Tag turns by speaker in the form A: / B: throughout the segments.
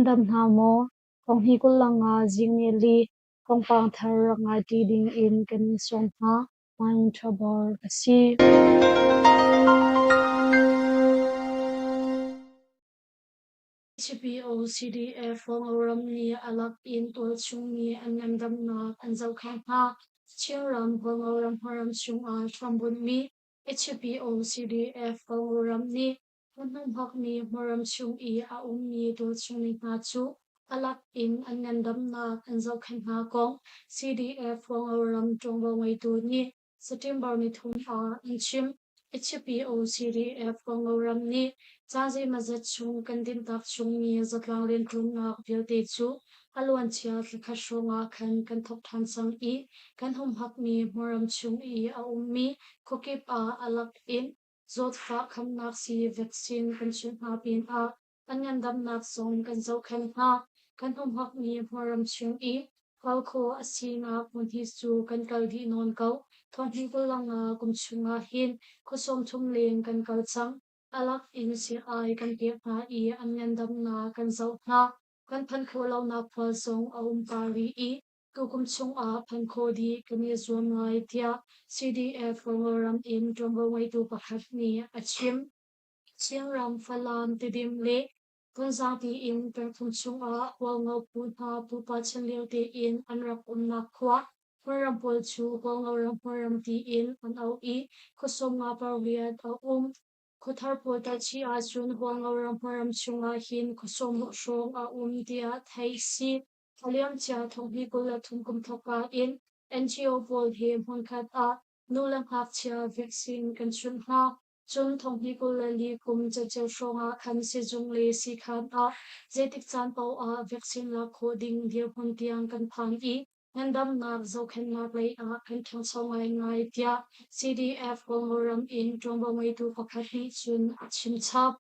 A: dam na mo kong hi kulanga jingeli kong pang thar nga ti ding in kan song ha man thabor asi HPO CDF phong oram ni alak in tol chung ni an dam na an zau khang ha chiram phong oram haram chung a thambun mi HPO CDF phong oram ni Nung hak mi moram chung I a mi do chung ni nga chu alak in an dam na an zau khan ha kong CDF phong oram trong ba ngai tu ni September ni thum a an chim HPO CDF phong oram ni Zazi mazat chung kandin tak chung ni zatlang rin chung nga vilte chu alwan chia thakasho nga kan thok than sang I kan hum hak mi moram chung I a mi kokip a alak in Zot fa kam nak si vaccine kan chun ha pin a anyan dam nak song kan zau khan ha kan hum hak mi moram chung I kal ko asina mun hi chu kan kal di non kau thon hi ko lang kum chunga hin ko som thum leng kan kal chang alak in si ai kan ke ha I anyan dam na kan zau ha kan phan kho lo na phal song a pari I Kukum chung a phan kho di kami zuam ngai tia CDF program in jombo wai tu pakhat ni achim chiang ram phalam tidim le kunzang ti in perthum chung a wal ngau pu ha pu pa chen leo te in anrak na khwa Param pol chu wal ngau ram param ti in an au I khosom nga parwiat a Kothar po ta chi a chun wal ngau ram param chung a hin khosom shong a tia thai si Aliam chia thong hi kula thum kum thoka in NGO bol hi mon khat a nulang hak chia vaccine kan chun ha chun thong hi kula li kum cha cha shonga khan si jung le si khan a zetik chan pau a vaccine la coding dir hon tiang kan phang I Nandam nak zo khen nak lei a kan thang so ngai tia CDF gomoram in jomba mai tu pakhat hi chun chim chap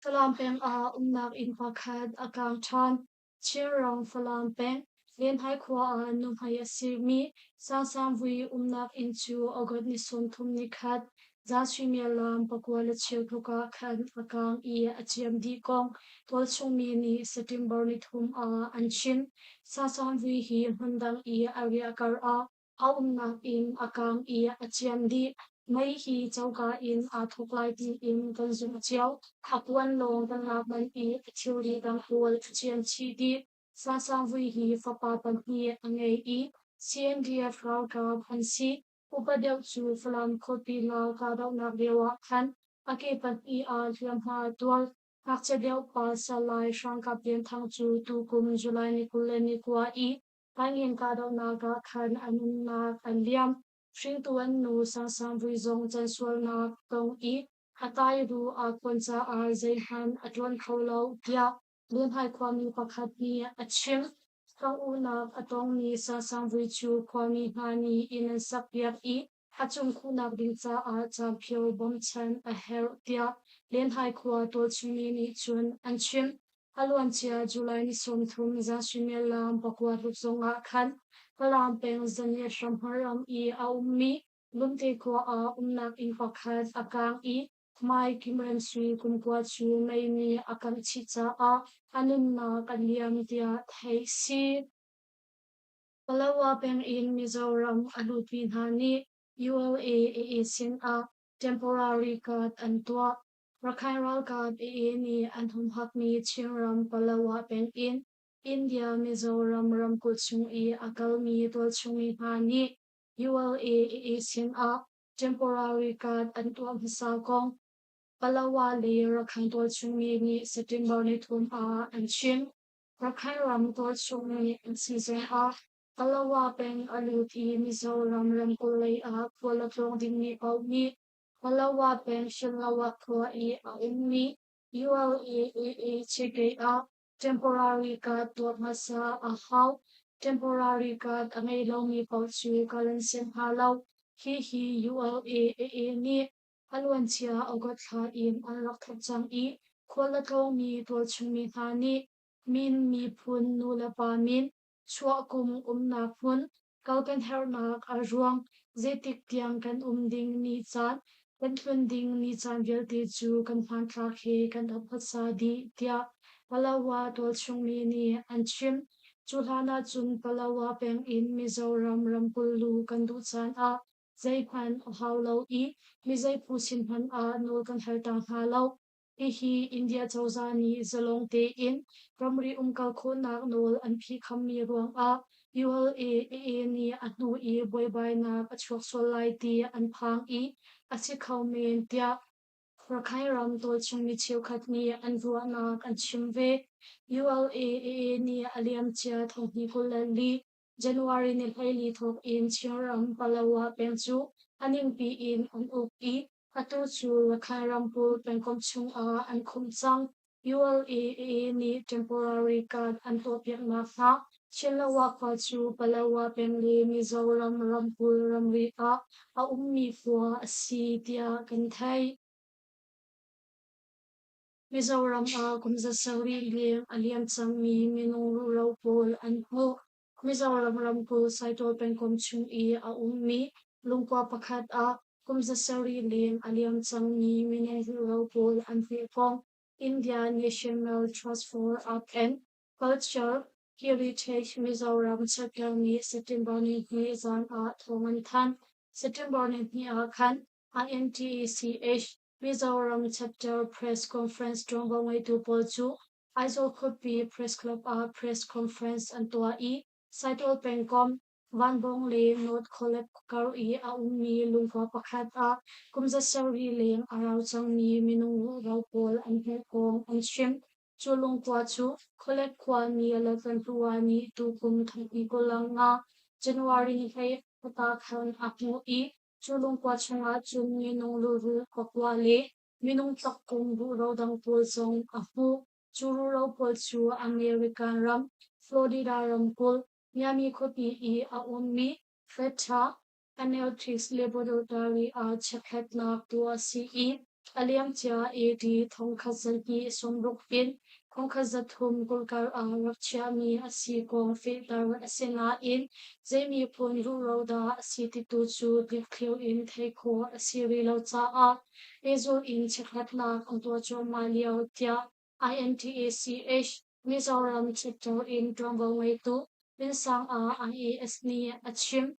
A: Salam peng a nak in pakhat akang chan Chirang falam peng len hai khwa a num hai asimi sam vui nak inchu ogod ni som thum ni khat za chimia lam pakwala cheu thuka khan akang I achiam di kong tol chung mi ni September ni thum a anchin sam vui hi handang I aria kar a nak in akang I achiam di mai hi chauka in a thoklai ti in kan zum chiao akwan long kan la ban I theory dang hol chiam chi di Sasang vui hi fapa pan hi angay I CNDF rao ka hansi upadyaw chu falam kopi na kadaw na dewa khan ake pan I a liam ha dual nakchadyaw pa sa lai shang ka pian thang chu tu kum July ni kulen ni kwa I pangin kadaw na ka khan anun na kan liam Shring tuan nu sasang vui zong chan sual na tong I hatay ru a konsa a zayhan atwan khawlaw dia Len hai kwami pakhat ni achim Kang una atong ni sa sangvui chu kwami hani in an sakpiak I Hachung kunak ding cha a cha pyo bom chan a her tia Len hai kwa tol chumi ni chun anchim Haluan chia July ni som thum za shimel lam pakwa rupzonga khan Kalam peng zanye shamharam I a Lumte kwa a nak in pakhat akang I Mai kimren sui kumkwa chu may ni akang chicha a anun na kaliam tia thai si Palawa peng in Mizoram alupin hani ULA sin a temporary card antwa Rakhairal card ni anhum hak mi Chingram Palawa peng in India Mizoram ramkut chung I akal mi tol chung I hani ULA sin a temporary card antwa hisakong Palawa le rakhang tol chung ni September ni thum a anchin Rakhairam tol chung ni season a Palawa peng aluti Mizoram ramkulay a kwalaklong ding ni mi Palawa peng shalawa kwa I a mi ULA chike a temporary card tuat masa a how temporary card angay long ni pau chu kalansin halaw hi ULA ni Alwan chia ogot ha in alak thachang I kwalaklong mi tol chung mi hani min mi phun nula pa min chua kum na phun kalkan her nak arwang zetik tiang kan ding ni chan kan thun ding ni chan vel te chu kan phan thak he kan aphat sa di tia Palawa tol chung mi ni an chim Chulhana chun Palawa peng in Mizoram Rampulu kan du chan a zai phan hau lo I mi zai pu sin phan a nol kan har tang ha lo I hi India chawzani zalong te in Ramri kal kho nak nol an phi kham mi ruang a ULA ni anu I boy bai na achok sol lai ti an phang I asi khau men tia Rakhai ram tol chung mi chiu khat ni an ruwa nak an chimve ULA ni aliam chia thong ni kulali January ni haili thok in chiaram Palawa pengchu aning pi in an uk I atu chu Rakhai ram pul pengkom chung a an khum chang ULA ni temporary card an to piak na fa Chilawa kwa chu Palawa pengli Mizoram rampul ramri a ummi fua si tia kan thai Mizoram a kumza sawi liam aliam chang mi minung ro pol an ho Mizoram rampul saito pengkom chung I a ummi lungkwa pakhat a kumza sawi liam aliam chang mi minung ro pol an kong India National Trust for Art and Culture Heritage Mizoram chapter ni September ni zan a thongan than September ni a khan INTECH Mizoram chapter press conference Drongbangwei tu polchu Aizo Khopi press club a press conference antua I Saitol Pengkom Van Bong le not collect kar I a ummi lungkwa pakhat a kumza sawi leng arau chang mi minung rau pol an kong an shim chu lungkwa chu collect kwa ni alakan tuwani tu kum thangpi ko lang nga January ni hai pata khan akmu I chulung kwa chunga chung minung luru kokwa le minung tak kung bu ro dang pol song ahu churu ro pol chu American ram Florida ram pol Miami kopi I a ummi feta Analytics Laboratory a chakhat na tua CE aliam chia AD thong khazal ki somruk pin khong khazat thum kulkar a rakchia mi asi kong filter asena in Zemi pun ruroda city tu chu dikhiu in theiko asiri lo cha a ezo in chakhatla angtua chu maliao tia INTACH Mizoram chapter in Drongbangwei tu pinsang a IAS ni achim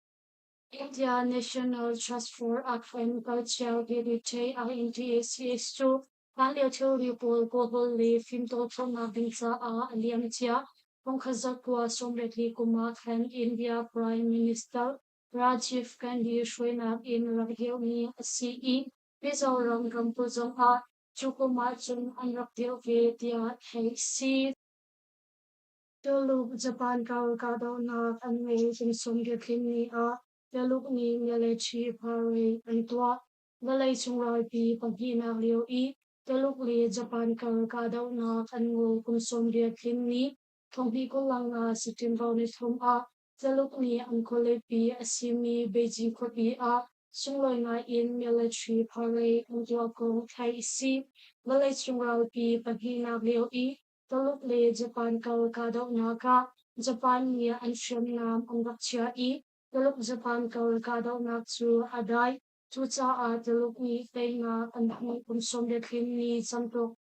A: India National Trust for Art and Culture Heritage INTACH chu Panlio Theory Pol Global Le Finto Thona Binsa a Aliam Chia Pongkhazakwa Somretli Kumar Khan India Prime Minister Rajiv Gandhi Shwena in Raghilni CE Mizoram Rampuzong a Chukumar Chung Anraktil Vedia Haisi Teluk Japan Kado na Anway Somgetini a Teluk ni Yalechi Pare Antua Valay Chungrai Pi Paghina Liu I Teluk li Japan Kado na Anwo Somgetini Thongpi ko lang nga September ni thum a Teluk ni Angkole Pi Asimi Beijing ko Pi a Sungloy nga in military parade Antua ko Thai Si Valay Chungrai Pi Paghina Liu I Teluk le Japan Kado Naka Japan ni Ansham Nam Angakchia I Teluk Japan Kado Naksu Adai Chucha a Teluk ni Tenga Anhi Somgetini ni Santok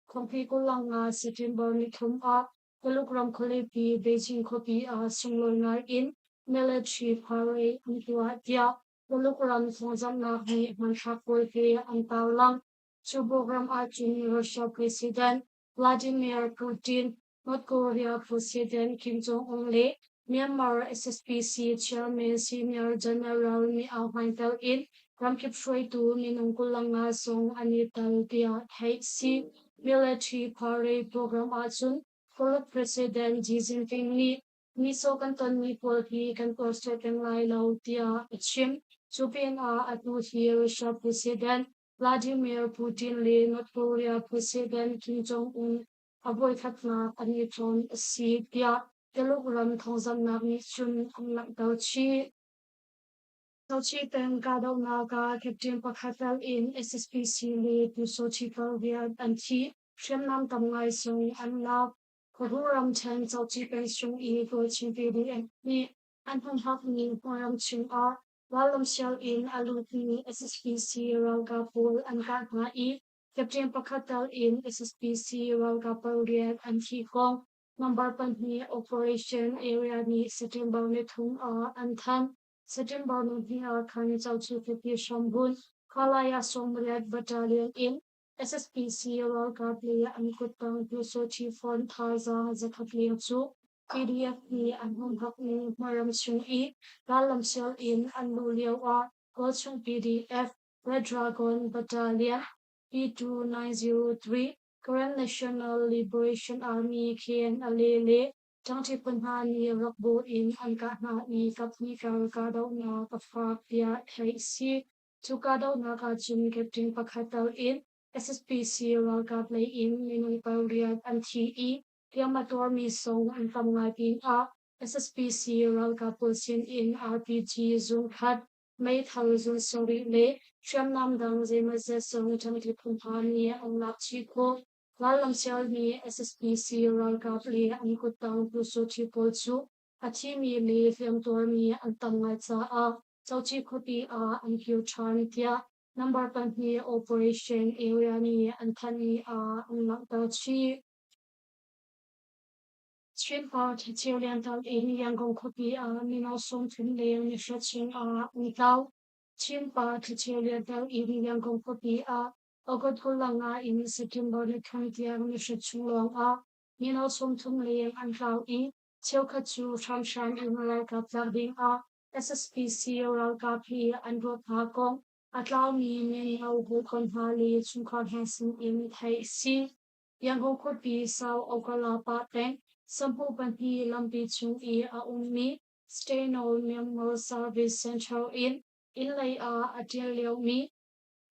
A: Kongpi ko lang nga September ni thum a Teluk Ramkhole Pi Beijing ko Pi a Sungloy nga in military parade Antua Tia Teluk Ram Thongzam na Hi Manshakol Pi Antaw lang Chubogram Arjun Russia President Vladimir Putin, North Korea President Kim Jong-un le Myanmar SSPC Chairman Senior General ni Ahwantal in Ramkip Shui tu minungkulang nga song anital dia si military parade program atsun Former President Xi Jinping ni Miso Kanton ni Polhi kan Korsyo kan Lai Lau Tia Chim Chupin a atu hi Russia President Vladimir Putin le North Korea President Kim Jong-un avoid khatna anitron si tia Teluk Ram Thongzam nak ni chun amlak dau chi Sochi ten kadaw naga Captain Pakhatal in SSPC le tu Sochi Pavia anti Shem tam ngai sung anlak Kohuram chen Sochi pen sung I go chi ni anhong hak ni Horam chung a Walam Shell in Aluti SSPC Rangapur and Gatma I Captain Pakatal in SSPC Walgapal Riat and Hikong number Panhi Operation Area ni September ni Thung Anthan September ni Khani Chauchi Fiti Shambun Kalaya Somriat Battalion in SSPC Walgapli and Kutang Pusochi Fon Thaza Zakapli Chu PDF ni Anhum Hak ni Maram Chung E Galam Sel in Anluliawa Gochung PDF Red Dragon Battalion P2903 Korean National Liberation Army KN Alele Tangti Punha ni Rakbo in Angkahna ni Kapni Karkadaw na Kafakya Haisi Tukadaw na Kajun Captain Pakhatal in SSPC Walkaplay in Minung Pauriat and TE Yamator Misong and Tamngapin SSPC Walkapulsin in RPG Zungkhat May Thousand Sorry Le Sham Nam Dang Zemazet Song Tamki Pumpani ang Lakchiko Lalam Selmi SSPC Walkapli ang Kutang Puso Chipolsu Atimi Li Film Tormi ang Tamngatsa Chauchi Kopi ang Kyuchan Tia Number Panhi Operation Area ni Antani ang Lakdachi Street part Chioliantal in Yangon Kopi Nino Song Tun Leang ni Shaching Nitao Chin part Chioliantal in Yangon Kopi Ogot Kulanga in September ni Kantiang ni Shaching Long Nino Song Tun Leang and Lao E Chilkachu Shamshan in Ralka Plabing SSPC Ralka P and Rotakong at Lao Mi Nino Bukon Hali Chungkon Hansen in Tai Si Yangon Kopi Sao Okala Pateng Sampu Panhi Lampi Chung E Ummi Steno Memorial Service Central in Lay Atil Liao Mi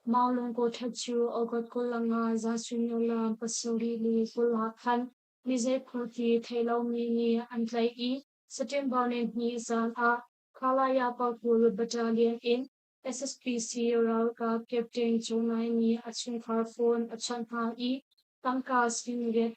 A: Maulung Ko Tachu Ogot Kulanga Zasunyola Pasuri Li Kulakan Lize Kurti Taylor Mini and Lay E September Ni Zan Kalaya Pakul Battalion in SSPC Ralka Captain Jonai Ni Achun Karfon Achanha E Tangka Singlet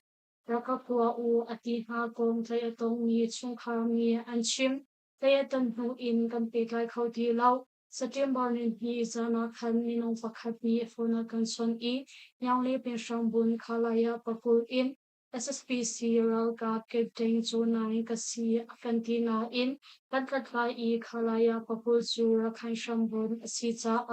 A: Rakapua Atiha Kong Tayatong Ni Chungkar Ni Anchim Tayatan Hu in Kampikai Kauti Lau September ni Zana Khan Ninong Pakhat ni Fona Kanson E Yang Li Pin Shambun Kalaya Pakul in SSPC Ralka Captain Jonai Kasi Kantina in Kantatla E Kalaya Pakul Sura Khan Shambun Sita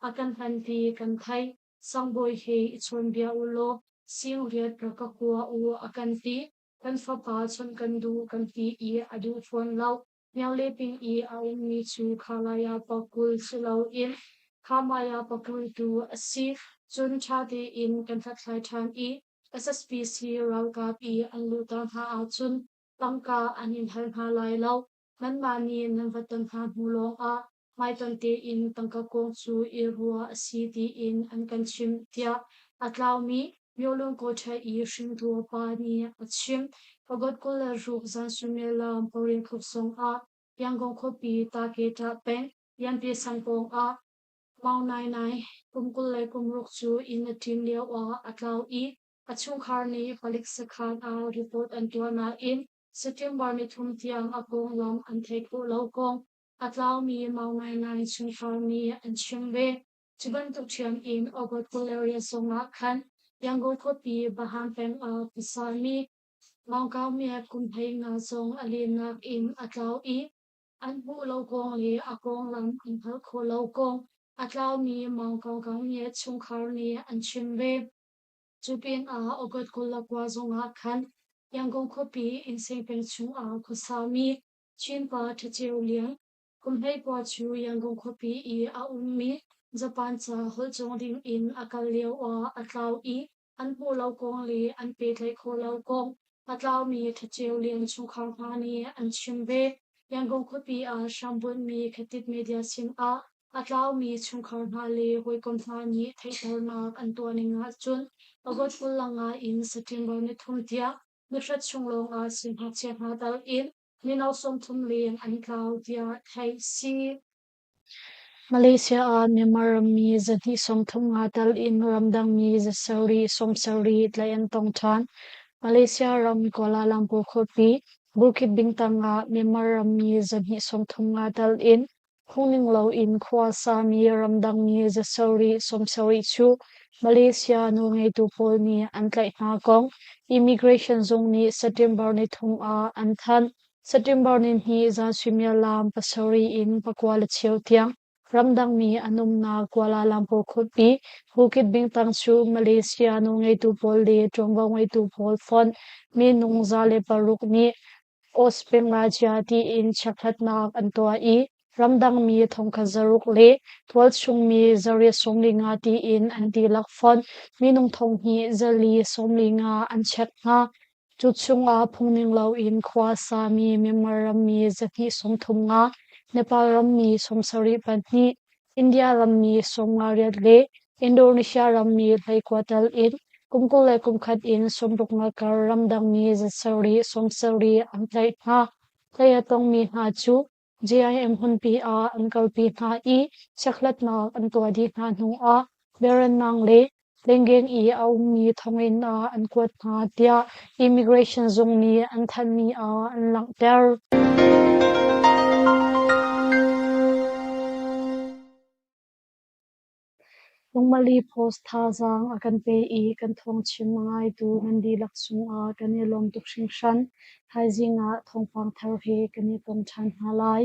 A: Akan Hanti Kantai Sangboy He Ichonbia Ulo Sing Riat Rakakua Akanti Kanfapa Chon Kandu Kanti E Adu Fon Lau Miao Leping E Aumi Chu Kalaya Pakul Sulau in Kamaya Pakul Tu Asif Chun Chati in Kantatlai Tan E SSPC Ralkap E Anlutan Ha Chun Tangka Anin Halai Lau Nanmani Nanvatan Ha Mulong Mai Tante in Tangkakong Chu Irua City in Ankanchim Tia Atlaumi Yolong Kota E Shingtu Pani Achim Pagot Kola Ruk Zan Sumela Porin Kupsong Yangon Kopi Taketa Pen Yampi Sangpong Mau Nai Nai Kumkule Kumruk Chu in the Tin Liao Atlau E Achung Karni Palik Sakhan report and Tuana in September ni Tum Tiang Apong Long and Take Lokong Atlau Mi Mau Nai Nai Chung Karni and Chimbe Chiban Tuchiang in Ogot Kuleria Songa Khan Yangon Kopi Bahan Peng Pisami Mau Kau Mia Kumpay Nga Song Alina in Atlau E Anbu Lokong Li Akong Lam and Halko Lokong Atlau Mi Mau Kau Kau Mia Chung Karni and Chimbe Chupin Ogot Kulakwa Zonga Khan Yangon Kopi in Saint Peng Chung Kusami Chinpa Tachiliang Kumpay Kwa Chu Yangon Kopi E Ummi Japan Cha Holjongding in Akalio Atlau E Anbu Lokong Li and Petlay Ko Lokong Atlau Mi Tachiliang Chung Karpani and Chimbe Yangon Kopi Shambun Mi Katit Media Sim Atlau Mi Chung Karpali Hui Kompani Taitornak Antuaning Chun Agot Kulanga in September ni Thumtia Nutrat Chunglong Simha Chekha Dal in Ninaw Som Tum Liang and Claudia Tai Si Malaysia Myanmar mi Zati Som Tum Dal in Ramdang mi Sauri Som Sauri Tlayan Tong Chan Malaysia Ram Kuala Lumpur Kopi Bukit Bintang Myanmar mi Zati Som Tum Dal in Hungning lo in khwa sa mi ramdang mi zasori somsori chu Malaysia no ngay tu pol ni antlai na kong immigration zone ni September ni thung a anthan September ni hi za swimia lam pasori in pakwala chiao tiang ramdang mi anum na Kuala Lumpur khutpi Bukit Bintang chu Malaysia no ngay tu pol de tongwa ngay tu pol fon mi nung zale paruk ni Ospeng Raja ti in chakhat nak antwa I ramdang mi thongkha zaruk le twal chung mi zari somli nga ti in anti lakfon minung thong hi zali somli nga anchek nga chu chunga phungning lo in khwa sa mi memaram mi zati somthum nga Nepal ram mi somsari pantni India ram mi somngariat le Indonesia ram mi laikwatal in kumkul le kumkhat in somruk nga kar ramdang mi zasari somsari antlai nga Kaya tong mi ha chu JIM hun pi a angkal pi ha I chaklat na antwa di ha nu a beran nang le lengeng I au mi thongin a ankwat ha tia immigration zone ni anthan mi a anlang ter Normally post tha zang akan pe I kan thong chim mangai tu nandi laksung a kan e lom tuk shing shan hai zinga thong pang thar he kan e tom chan halai